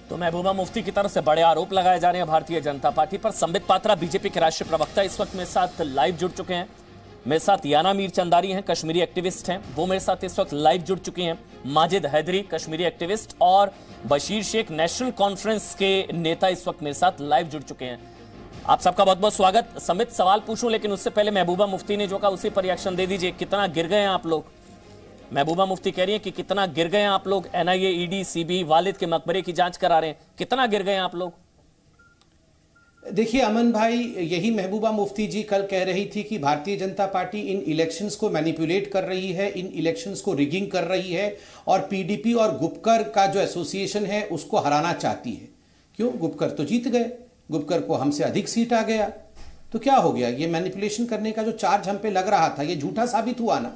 तो महबूबा मुफ्ती की तरफ से बड़े आरोप लगाए जा रहे हैं भारतीय जनता पार्टी पर। संबित पात्रा बीजेपी के राष्ट्रीय प्रवक्ता इस वक्त मेरे साथ लाइव जुड़ चुके हैं। मेरे साथ याना मीर चंदारी हैं, कश्मीरी एक्टिविस्ट हैं, वो मेरे साथ इस वक्त लाइव जुड़ चुके हैं। माजिद हैदरी, कश्मीरी एक्टिविस्ट, और बशीर शेख, नेशनल कॉन्फ्रेंस के नेता, इस वक्त मेरे साथ लाइव जुड़ चुके हैं। आप सबका बहुत बहुत स्वागत। संबित, सवाल पूछूं लेकिन उससे पहले महबूबा मुफ्ती ने जो कहा उसी पर रिएक्शन दे दीजिए। कितना गिर गए हैं आप लोग? महबूबा मुफ्ती कह रही हैं कि कितना गिर गए हैं आप लोग। एनआईए, ईडी, सीबी वालिद के मकबरे की जांच करा रहे हैं, कितना गिर गए हैं आप लोग? देखिए अमन भाई, यही महबूबा मुफ्ती जी कल कह रही थी कि भारतीय जनता पार्टी इन इलेक्शंस को मैनिपुलेट कर रही है, इन इलेक्शंस को रिगिंग कर रही है और पीडीपी और गुपकर का जो एसोसिएशन है उसको हराना चाहती है। क्यों? गुपकर तो जीत गए, गुपकर को हमसे अधिक सीट आ गया, तो क्या हो गया? ये मैनिपुलेशन करने का जो चार्ज हम पे लग रहा था ये झूठा साबित हुआ ना।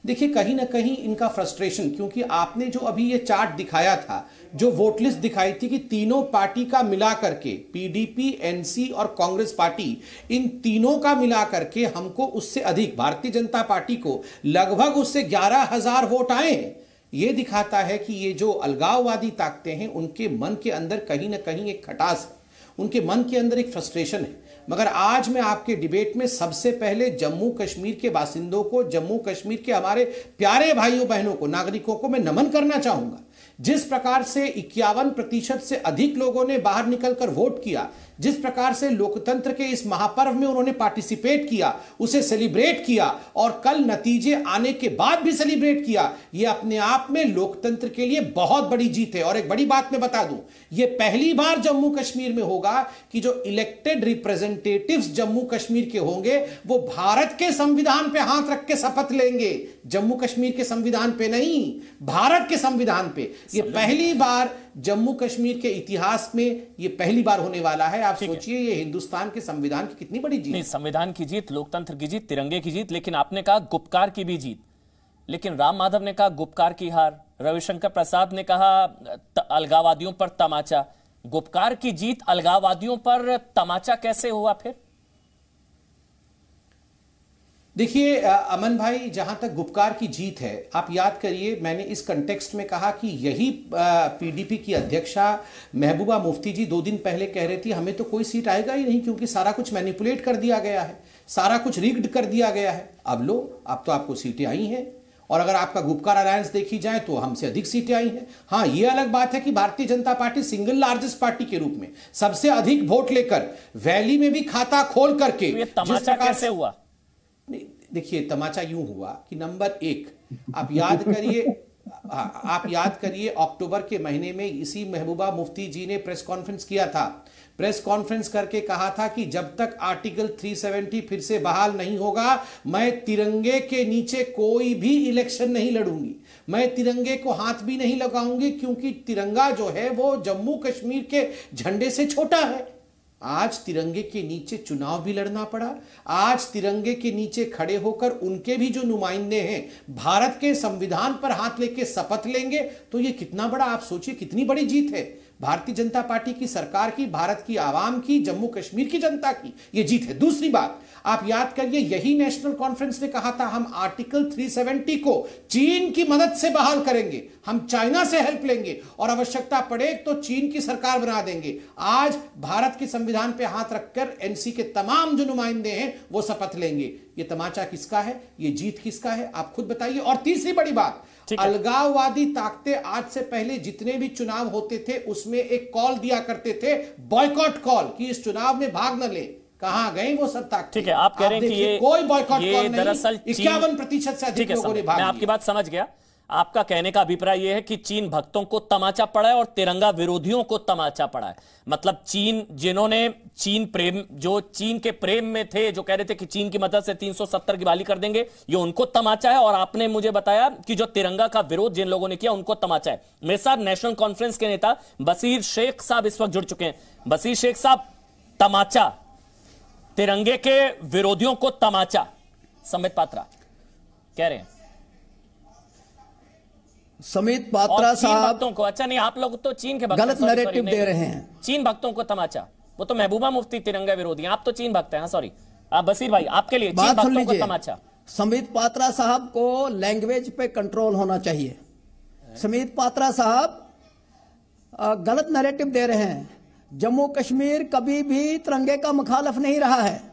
देखिए कहीं ना कहीं इनका फ्रस्ट्रेशन, क्योंकि आपने जो अभी ये चार्ट दिखाया था, जो वोट लिस्ट दिखाई थी कि तीनों पार्टी का मिला करके, पीडीपी, एनसी और कांग्रेस पार्टी, इन तीनों का मिला करके हमको उससे अधिक, भारतीय जनता पार्टी को लगभग उससे 11,000 वोट आए हैं। ये दिखाता है कि ये जो अलगाववादी ताकतें हैं उनके मन के अंदर कहीं ना कहीं एक खटास है, उनके मन के अंदर एक फ्रस्ट्रेशन है। मगर आज मैं आपके डिबेट में सबसे पहले जम्मू कश्मीर के बासिंदों को, जम्मू कश्मीर के हमारे प्यारे भाइयों बहनों को, नागरिकों को मैं नमन करना चाहूंगा। जिस प्रकार से 51% से अधिक लोगों ने बाहर निकलकर वोट किया, जिस प्रकार से लोकतंत्र के इस महापर्व में उन्होंने पार्टिसिपेट किया, उसे सेलिब्रेट किया और कल नतीजे आने के बाद भी सेलिब्रेट किया, यह अपने आप में लोकतंत्र के लिए बहुत बड़ी जीत है। और एक बड़ी बात मैं बता दूं, यह पहली बार जम्मू कश्मीर में होगा कि जो इलेक्टेड रिप्रेजेंटेटिव्स जम्मू कश्मीर के होंगे वो भारत के संविधान पे हाथ रख के शपथ लेंगे। जम्मू कश्मीर के संविधान पे नहीं, भारत के संविधान पे। यह पहली बार जम्मू कश्मीर के इतिहास में ये पहली बार होने वाला है। आप सोचिए ये हिंदुस्तान के संविधान की कितनी बड़ी जीत। नहीं, संविधान की जीत, लोकतंत्र की जीत, तिरंगे की जीत, लेकिन आपने कहा गुपकार की भी जीत। लेकिन राम माधव ने कहा गुपकार की हार, रविशंकर प्रसाद ने कहा अलगाववादियों पर तमाचा। गुपकार की जीत, अलगाववादियों पर तमाचा कैसे हुआ फिर? देखिए अमन भाई, जहां तक गुपकार की जीत है, आप याद करिए मैंने इस कंटेक्स्ट में कहा कि यही पीडीपी की अध्यक्षा महबूबा मुफ्ती जी 2 दिन पहले कह रही थी हमें तो कोई सीट आएगा ही नहीं क्योंकि सारा कुछ मैनिपुलेट कर दिया गया है, सारा कुछ रिग्ड कर दिया गया है। अब लो, अब तो आपको सीटें आई हैं और अगर आपका गुपकार अलायंस देखी जाए तो हमसे अधिक सीटें आई हैं। हाँ, यह अलग बात है कि Bharatiya Janata party single largest party के रूप में सबसे अधिक वोट लेकर वैली में भी खाता खोल करके, तो तमाचा कैसे हुआ? देखिए तमाचा यूं हुआ कि नंबर 1, आप याद करिए अक्टूबर के महीने में इसी महबूबा मुफ्ती जी ने प्रेस कॉन्फ्रेंस किया था। प्रेस कॉन्फ्रेंस करके कहा था कि जब तक आर्टिकल 370 फिर से बहाल नहीं होगा मैं तिरंगे के नीचे कोई भी इलेक्शन नहीं लड़ूंगी, मैं तिरंगे को हाथ भी नहीं लगाऊंगी क्योंकि तिरंगा जो है वो जम्मू कश्मीर के झंडे से छोटा है। आज तिरंगे के नीचे चुनाव भी लड़ना पड़ा। आज तिरंगे के नीचे खड़े होकर उनके भी जो नुमाइंदे हैं भारत के संविधान पर हाथ लेके शपथ लेंगे, तो ये कितना बड़ा, आप सोचिए कितनी बड़ी जीत है भारतीय जनता पार्टी की, सरकार की, भारत की आवाम की, जम्मू कश्मीर की जनता की, ये जीत है। दूसरी बात आप याद करिए, यही नेशनल कॉन्फ्रेंस ने कहा था हम आर्टिकल 370 को चीन की मदद से बहाल करेंगे, हम चाइना से हेल्प लेंगे और आवश्यकता पड़े तो चीन की सरकार बना देंगे। आज भारत के संविधान पे हाथ रखकर एनसी के तमाम जो नुमाइंदे हैं वो शपथ लेंगे। ये तमाचा किसका है? ये जीत किसका है? आप खुद बताइए। और तीसरी बड़ी बात, अलगाववादी ताकतें आज से पहले जितने भी चुनाव होते थे उसमें एक कॉल दिया करते थे, बॉयकॉट कॉल, कि इस चुनाव में भाग न ले। कहां गए वो सब ताकतें? ठीक है, आप कह रहे हैं कि ये कोई बॉयकॉट कॉल नहीं, दरअसल 51% से अधिक लोगों ने भाग लिया। मैं आपकी बात समझ गया। आपका कहने का अभिप्राय यह है कि चीन भक्तों को तमाचा पड़ा है और तिरंगा विरोधियों को तमाचा पड़ा है। मतलब चीन, जिन्होंने चीन प्रेम, जो चीन के प्रेम में थे, जो कह रहे थे कि चीन की मदद से 370 की बहाली कर देंगे, ये उनको तमाचा है। और आपने मुझे बताया कि जो तिरंगा का विरोध जिन लोगों ने किया उनको तमाचा है। मेरे साथ नेशनल कॉन्फ्रेंस के नेता बशीर शेख साहब इस वक्त जुड़ चुके हैं। बशीर शेख साहब, तमाचा, तिरंगे के विरोधियों को तमाचा, संबित पात्रा कह रहे हैं। संबित पात्रा साहब भक्तों को, अच्छा नहीं, आप लोग तो चीन के गलत नैरेटिव दे रहे हैं। चीन भक्तों को तमाचा, वो तो महबूबा मुफ्ती तिरंगा विरोधी हैं, आप तो चीन भक्त हैं। सॉरी, आप बशीर भाई, आपके लिए चीन भक्तों को तमाचा। संबित पात्रा साहब को लैंग्वेज पे कंट्रोल होना चाहिए। संबित पात्रा साहब, गलत नैरेटिव दे रहे हैं। जम्मू कश्मीर कभी भी तिरंगे का मुखालिफ नहीं रहा है।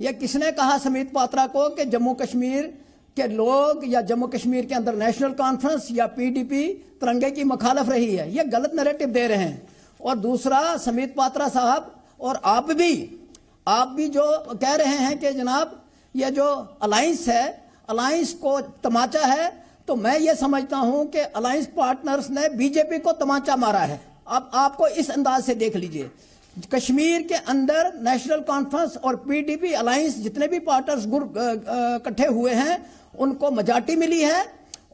यह किसने कहा समित पात्रा को कि जम्मू कश्मीर के लोग या जम्मू कश्मीर के अंदर नेशनल कॉन्फ्रेंस या पीडीपी तिरंगे की मुखालिफ रही है? यह गलत नैरेटिव दे रहे हैं। और दूसरा, समित पात्रा साहब और आप भी जो कह रहे हैं कि जनाब ये जो अलायंस है, अलायंस को तमाचा है, तो मैं ये समझता हूं कि अलायंस पार्टनर्स ने बीजेपी को तमाचा मारा है। अब आपको इस अंदाज से देख लीजिए, कश्मीर के अंदर नेशनल कॉन्फ्रेंस और पीडीपी अलायंस जितने भी पार्टनर्स इकट्ठे हुए हैं उनको मेजॉरिटी मिली है,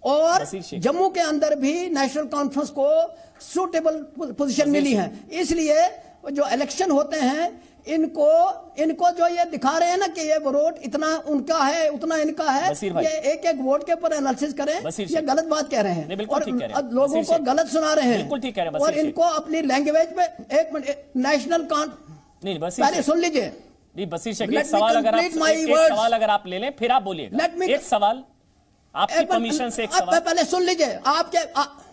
और जम्मू के अंदर भी नेशनल कॉन्फ्रेंस को सूटेबल पोजीशन मिली है। इसलिए जो इलेक्शन होते हैं इनको जो ये दिखा रहे हैं ना कि ये वोट इतना उनका है उतना इनका है, ये एक एक वोट के ऊपर एनालिसिस करें, ये गलत बात कह रहे हैं और लोगों को गलत सुना रहे हैं। और इनको अपनी लैंग्वेज पे एक मिनट नेशनल पहले सुन लीजिए। एक सवाल अगर आप ले लें फिर आप बोलिएगा। एक सवाल आपकी परमिशन से, एक सवाल पहले सुन लीजिए आपके।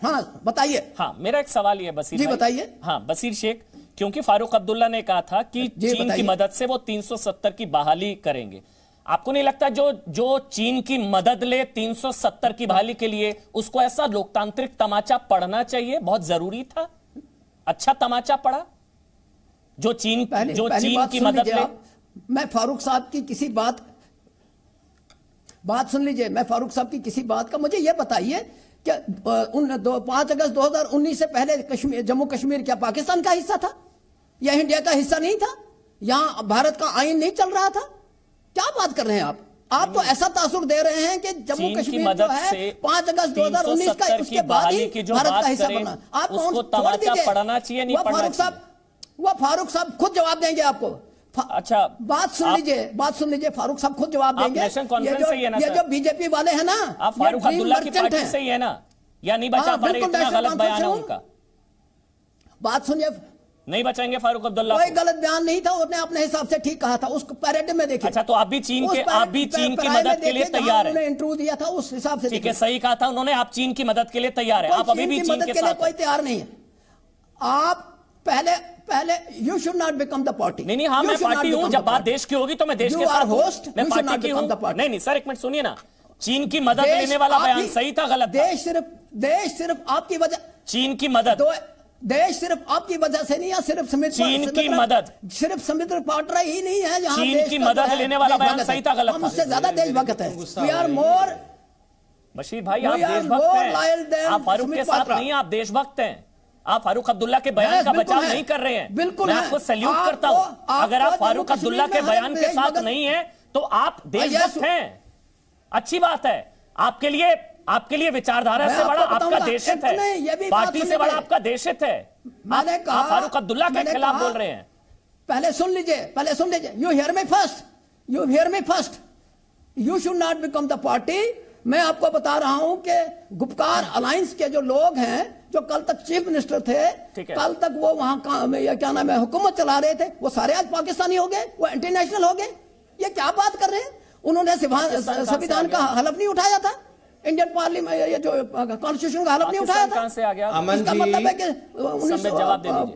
हाँ बताइए। हाँ मेरा एक सवाल ये बसीर जी बताइए। हाँ बसीर शेख, क्योंकि फारूक अब्दुल्ला ने कहा था कि चीन की मदद से वो 370 की बहाली करेंगे, आपको नहीं लगता जो चीन की मदद ले 370 की बहाली के लिए उसको ऐसा लोकतांत्रिक तमाचा पड़ना चाहिए? बहुत जरूरी था, अच्छा तमाचा पड़ा जो चीन की मदद ले। मैं फारूक साहब की किसी बात सुन लीजिए। मैं फारूक साहब की किसी बात का मुझे यह बताइए कि 5 अगस्त 2019 से पहले जम्मू कश्मीर क्या पाकिस्तान का हिस्सा था या इंडिया का हिस्सा नहीं था? यहां भारत का आईन नहीं चल रहा था? क्या बात कर रहे हैं आप तो ऐसा तासुर दे रहे हैं कि जम्मू कश्मीर जो है 5 अगस्त 2019 का उसके बाद ही भारत का हिस्सा बना। आप कौन छोड़ दीजिए, वह फारूक साहब खुद जवाब देंगे आपको। अच्छा बात सुन लीजिए, फारूक साहब खुद जवाब देंगे। ये जो बीजेपी वाले हैं ना, आप फारूक अब्दुल्ला की पार्टी से ही है ना, या नहीं बचा पा रहे? इतना गलत बयान है उनका। बात सुनिए, नहीं बचाएंगे फारूक अब्दुल्ला? कोई गलत बयान नहीं था, उसने अपने हिसाब से ठीक कहा था। उसको पैरेड में देखिए। अच्छा, तो आप भी चीन की मदद के लिए तैयार हैं? इंटरव्यू दिया था उस हिसाब से। ठीक है, सही कहा था उन्होंने, आप चीन की मदद के लिए तैयार हैं। आप अभी भी चीन के साथ? कोई तैयार नहीं है। आप पहले you should not become the party. नहीं, हाँ मैं पार्टी हूं, जब बात देश की होगी तो मैं देश के साथ होस्ट, मैं पार्टी की हूं। नहीं सर, एक मिनट सुनिए ना, चीन की मदद लेने वाला बयान सही था गलत? देश सिर्फ आपकी वजह, चीन की मदद, देश सिर्फ आपकी वजह से नहीं है, सिर्फ चीन की मदद, सिर्फ समुद्र पार्टनर ही नहीं है जहां चीन की मदद लेने वाला बयान सही था गलत? हम उससे ज्यादा देशभक्त हैं। We are more. बशीर भाई आप देशभक्त हैं, आप फारूक के साथ नहीं, आप देशभक्त हैं। आप फारूक अब्दुल्ला के बयान का बचाव नहीं कर रहे हैं। बिल्कुल, मैं आपको सैल्यूट करता हूं। अगर आप फारूक अब्दुल्ला के बयान के साथ नहीं है तो आप देशभक्त हैं, अच्छी बात है। आपके लिए विचारधारा से बड़ा आपका देशहित है, पार्टी से बड़ा आपका देशहित है। आप फारूक अब्दुल्ला के खिलाफ बोल रहे हैं। पहले सुन लीजिए। You hear me first. You should not become the party. मैं आपको बता रहा हूं कि गुपकार अलायंस के जो लोग हैं, जो कल तक चीफ मिनिस्टर थे, कल तक वो वहां क्या नाम है हुकूमत चला रहे थे, वो सारे आज पाकिस्तानी हो गए, वो एंटी नेशनल हो गए। ये क्या बात कर रहे हैं? उन्होंने संविधान का हलफ नहीं उठाया था, इंडियन पार्लियामेंट ये जो कॉन्स्टिट्यूशन का हलफ नहीं उठाया था। इसका मतलब है कि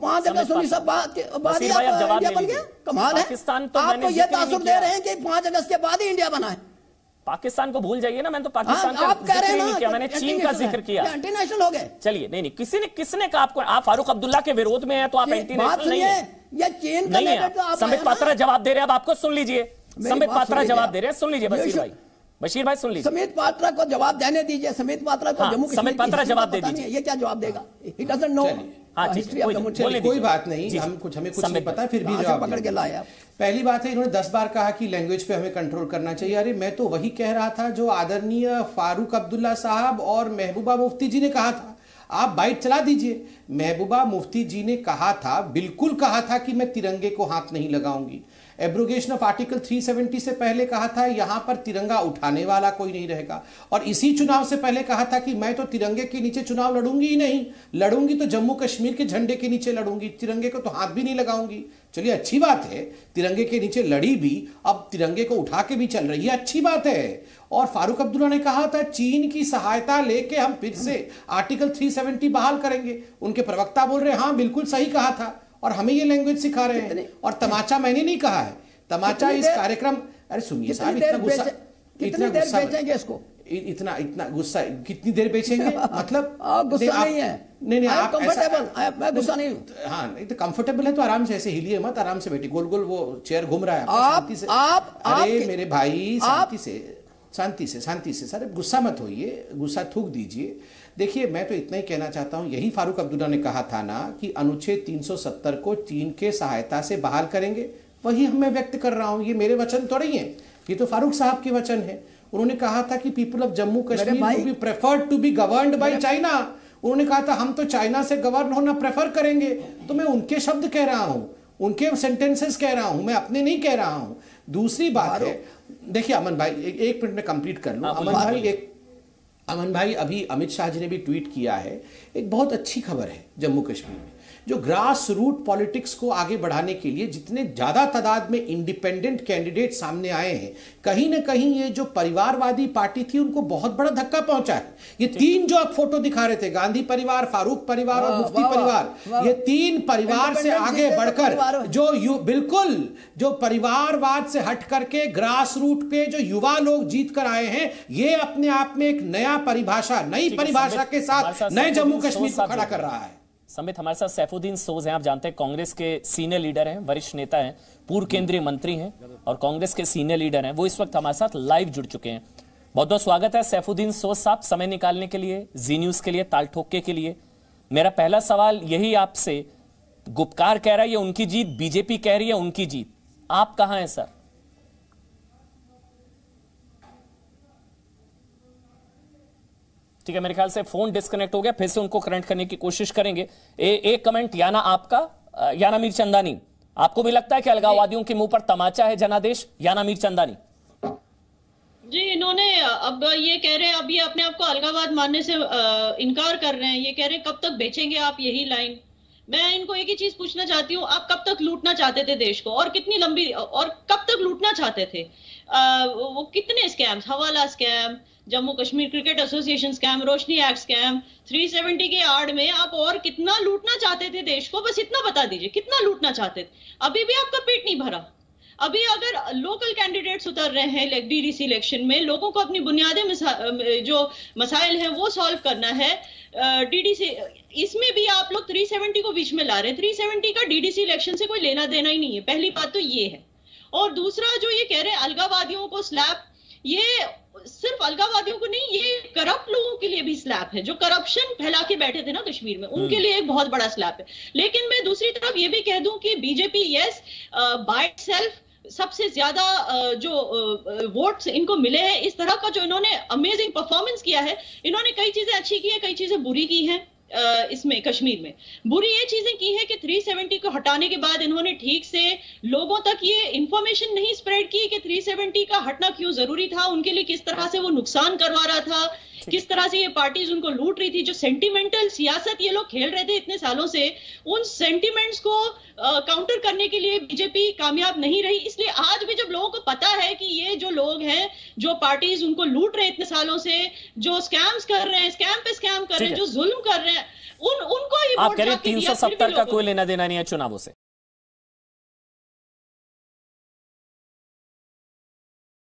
5 अगस्त 19 बाद इंडिया बन गया। कमाल है। आपको ये तासुर दे रहे हैं कि 5 अगस्त के बाद ही इंडिया बना है। पाकिस्तान को भूल जाइए ना, मैंने तो पाकिस्तान का जिक्र नहीं किया, मैंने चीन का जिक्र किया। एंटी नेशनल हो गए। चलिए, नहीं किसने कहा आपको? आप फारूक अब्दुल्ला के विरोध में है तो आप एंटी नेशनल नहीं है। ये चीन का नहीं। संबित पात्रा जवाब दे रहे हैं, अब आपको सुन लीजिए। संबित पात्रा जवाब दे रहे हैं, सुन लीजिए बशीर भाई सुन लीजिए। समित पात्रा को जवाब देने दीजिए। समित पात्रा को जम्मू कश्मीर समित पात्रा जवाब दे दीजिए। ये क्या जवाब देगा? He doesn't know. कोई बात नहीं, हमें कुछ नहीं पता, फिर भी जवाब पकड़ के लाए। पहली बात है, इन्होंने 10 बार कहा कि लैंग्वेज पे हमें कंट्रोल करना चाहिए। अरे मैं तो वही कह रहा था जो आदरणीय फारूक अब्दुल्ला साहब और महबूबा मुफ्ती जी ने कहा था। आप बाइट चला दीजिए। महबूबा मुफ्ती जी ने कहा था, बिल्कुल कहा था कि मैं तिरंगे को हाथ नहीं लगाऊंगी। एब्रोगेशन ऑफ आर्टिकल 370 से पहले कहा था यहां पर तिरंगा उठाने वाला कोई नहीं रहेगा, और इसी चुनाव से पहले कहा था कि मैं तो तिरंगे के नीचे चुनाव लड़ूंगी ही नहीं, लड़ूंगी तो जम्मू कश्मीर के झंडे के नीचे लड़ूंगी, तिरंगे को तो हाथ भी नहीं लगाऊंगी। चलिए अच्छी बात है, तिरंगे के नीचे लड़ी भी, अब तिरंगे को उठा के भी चल रही है, अच्छी बात है। और फारूक अब्दुल्ला ने कहा था चीन की सहायता लेके हम फिर से आर्टिकल 370 बहाल करेंगे। उनके प्रवक्ता बोल रहे हैं हाँ बिल्कुल सही कहा था, और हमें ये लैंग्वेज सिखा रहे हैं। और तमाचा मैंने नहीं कहा है, तमाचा इस कार्यक्रम, अरे सुनिए साहब, इतना गुस्सा, इतना गुस्सा बेचेंगे इसको, इतना गुस्सा कितनी देर बेचेंगे? मतलब गुस्सा नहीं है, नहीं आप कंफर्टेबल, मैं गुस्सा नहीं हूं। हाँ नहीं तो कंफर्टेबल है तो आराम से ऐसे हिलिए मत, आराम से बैठिए, गोल गोल वो चेयर घूम रहा है शांति से। अरे मेरे भाई शांति से सर, गुस्सा मत होइए, गुस्सा थूक दीजिए। देखिए मैं तो इतना ही कहना चाहता हूं, यही फारूक अब्दुल्ला ने कहा था ना कि अनुच्छेद 370 को चीन के सहायता से बहाल करेंगे, वही मैं व्यक्त कर रहा हूं, ये मेरे वचन थोड़ी हैं, ये तो फारूक साहब के वचन है। उन्होंने कहा था कि people of Jammu Kashmir will be preferred to be governed by China. उन्होंने कहा था हम तो चाइना से गवर्न होना प्रेफर करेंगे, तो मैं उनके शब्द कह रहा हूं, उनके सेंटेंसेस कह रहा हूं, मैं अपने नहीं कह रहा हूं। दूसरी बात है, देखिए अमन भाई एक मिनट में कंप्लीट कर लूं। अमन भाई अभी अमित शाह जी ने भी ट्वीट किया है, एक बहुत अच्छी खबर है जम्मू कश्मीर में, जो ग्रास रूट पॉलिटिक्स को आगे बढ़ाने के लिए जितने ज्यादा तादाद में इंडिपेंडेंट कैंडिडेट सामने आए हैं, कहीं ना कहीं ये जो परिवारवादी पार्टी थी उनको बहुत बड़ा धक्का पहुंचा है। ये तीन जो आप फोटो दिखा रहे थे, गांधी परिवार, फारूक परिवार और मुफ्ती परिवार, ये तीन परिवार से आगे बढ़कर बिल्कुल जो परिवारवाद से हट करके ग्रास रूट पे जो युवा लोग जीत कर आए हैं, ये अपने आप में एक नया परिभाषा, नई परिभाषा के साथ नए जम्मू कश्मीर को खड़ा कर रहा है। संबित, हमारे साथ सैफुद्दीन सोज हैं, आप जानते हैं कांग्रेस के सीनियर लीडर हैं, वरिष्ठ नेता हैं, पूर्व केंद्रीय मंत्री हैं और कांग्रेस के सीनियर लीडर हैं। वो इस वक्त हमारे साथ लाइव जुड़ चुके हैं। बहुत बहुत स्वागत है सैफुद्दीन सोज साहब, समय निकालने के लिए, जी न्यूज के लिए, ताल ठोके के लिए। मेरा पहला सवाल यही आपसे, गुपकार कह रहा है ये उनकी जीत, बीजेपी कह रही है उनकी जीत, आप कहां हैं सर? ठीक है, मेरे ख्याल से फोन डिस्कनेक्ट हो गया, फिर से उनको कनेक्ट करने की कोशिश करेंगे। एक कमेंट याना आपका, याना मीरचंदानी, आपको भी लगता है कि अलगाववादियों के मुंह पर तमाचा है जनादेश? याना मीरचंदानी जी, इन्होंने अब ये कह रहे हैं, अब ये अपने आप को अलगाववाद मानने से इनकार कर रहे हैं। ये कह रहे हैं कब तक बेचेंगे आप यही लाइन। मैं इनको एक ही चीज पूछना चाहती हूँ, आप कब तक लूटना चाहते थे देश को, और कितनी लंबी, और कब तक लूटना चाहते थे? वो कितने scams, hawala scam, Jammu Kashmir cricket association scam, Roshni act scam, 370 के आड़ में आप और कितना लूटना चाहते थे देश को? बस इतना बता दीजिए, कितना लूटना चाहते थे? अभी भी आपका पेट नहीं भरा। अभी अगर लोकल कैंडिडेट्स उतर रहे हैं डीडीसी इलेक्शन में, लोगों को अपनी बुनियादी जो मसाइल हैं वो सॉल्व करना है, डीडीसी, इसमें भी आप लोग 370 को बीच में ला रहे हैं। 370 का डीडीसी इलेक्शन से कोई लेना देना ही नहीं है, पहली बात तो ये है। और दूसरा जो ये कह रहे हैं अलगाववादियों को स्लैब, ये सिर्फ अलगाववादियों को नहीं, ये करप्ट लोगों के लिए भी स्लैब है, जो करप्शन फैला के बैठे थे ना कश्मीर में, उनके लिए एक बहुत बड़ा स्लैब है। लेकिन मैं दूसरी तरफ ये भी कह दूं कि बीजेपी यस बाय सेल्फ सबसे ज्यादा जो वोट्स इनको मिले हैं, इस तरह का जो इन्होंने अमेजिंग परफॉर्मेंस किया है, इन्होंने कई चीजें अच्छी की है, कई चीजें बुरी की हैं। इसमें कश्मीर में बुरी ये चीजें की है कि 370 को हटाने के बाद इन्होंने ठीक से लोगों तक ये इंफॉर्मेशन नहीं स्प्रेड की कि 370 का हटना क्यों जरूरी था, उनके लिए किस तरह से वो नुकसान करवा रहा था, किस तरह से ये पार्टीज उनको लूट रही थी। जो सेंटिमेंटल सियासत ये लोग खेल रहे थे इतने सालों से, उन सेंटिमेंट्स को काउंटर करने के लिए बीजेपी कामयाब नहीं रही। इसलिए आज भी जब लोगों को पता है कि ये जो लोग हैं, जो पार्टीज उनको लूट रहे हैं इतने सालों से, जो स्कैम्स कर रहे हैं, स्कैम पे स्कैम कर रहे हैं, जो जुल्म कर रहे हैं, उनको ही आप कह रहे हैं 370 का कोई लेना देना नहीं है चुनावों से?